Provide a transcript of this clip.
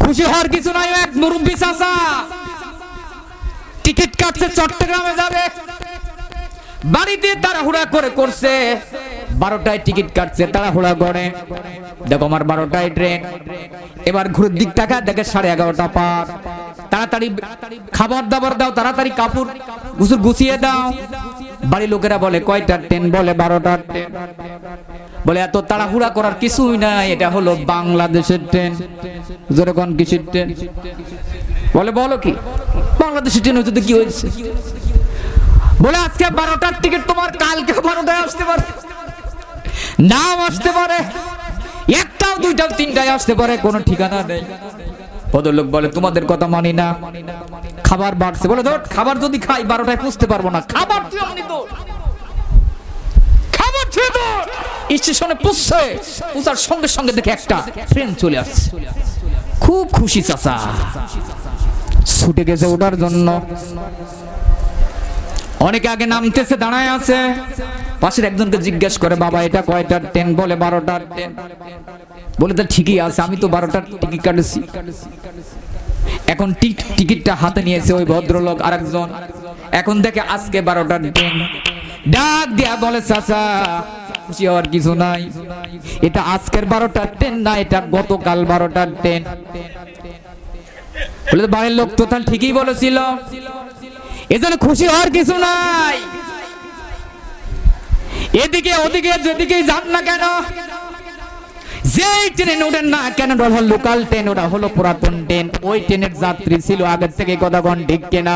খুশি হওয়ার কিছু নাই। এক মুরব্বি চাচা টিকিট কাটছে, চট্টগ্রামে যাবে, বাড়িতে তাড়াহুড়া করে করছে, 12টায় টিকিট কাটছে তাড়াহুড়া করে। দেখো আমার 12টায় ট্রেন, এবার ঘুরের দিক টাকা দেখে 11:30 পার। তাড়াতাড়ি খাবার দাবার দাও, তাড়াতাড়ি কাপড় গোসল গুছিয়ে দাও। বাড়ির লোকেরা বলে কয়টার ট্রেন? বলে 12টার ট্রেন। বলে এত তাড়াহুড়া করার কিছুই নাই, এটা হলো বাংলাদেশের ট্রেন। যেরকম কিসের ট্রেন? বলে বলো কি বাংলাদেশের ট্রেন হচ্ছে? কি হয়েছে? বলে আজকে 12টার টিকিট তোমার, কালকে 12টায় আসতে পারে, নাম আসতে পারে, একটাও দুইটাও তিনটায় আসতে পারে, কোনো ঠিকানা নেই। ভদ্রলোক বলে তোমাদের কথা মানি না, খাবার বাড়ছে। বলে ধর খাবার যদি খাই 12টায় পুষতে পারবো না, খাবার তুই আমি তো খাবার ছুঁয়ে তো স্টেশনে পুষছে, পুষার সঙ্গে সঙ্গে দেখে একটা ট্রেন চলে আসছে। খুব খুশি চাচা, ছুটে গেছে ওঠার জন্য। অনেকে আগে নামতেছে, দাঁড়ায় আছে। পাশের একজনকে জিজ্ঞেস করে বাবা এটা কয়টার ট্রেন? বলে 12টার ট্রেন। বলে তা ঠিকই আছে, আমি তো 12টার টিকিট কাটেছি। এখন টিকিটটা হাতে নিয়েছে ওই ভদ্রলোক আরেকজন, এখন দেখে আজকে 12টার ট্রেন। ডাক দিয়া বলে চাচা খুশি হওয়ার কিছু নাই, এটা আজকের 12টার ট্রেন না, এটা গতকাল 12টার ট্রেন। বলে বাড়ির লোক তো তাহলে ঠিকই বলেছিল, এজন্য খুশি হওয়ার কিছু নাই। এদিকে ওদিকে যেদিকেই যান না কেন, যেই ট্রেনে ওঠেন না কেন, ওটা হলো লোকাল ট্রেন, ওটা হলো পুরাতন ট্রেন, ওই ট্রেনের যাত্রী ছিল আগের থেকে, কথা কোন ঠিক কিনা?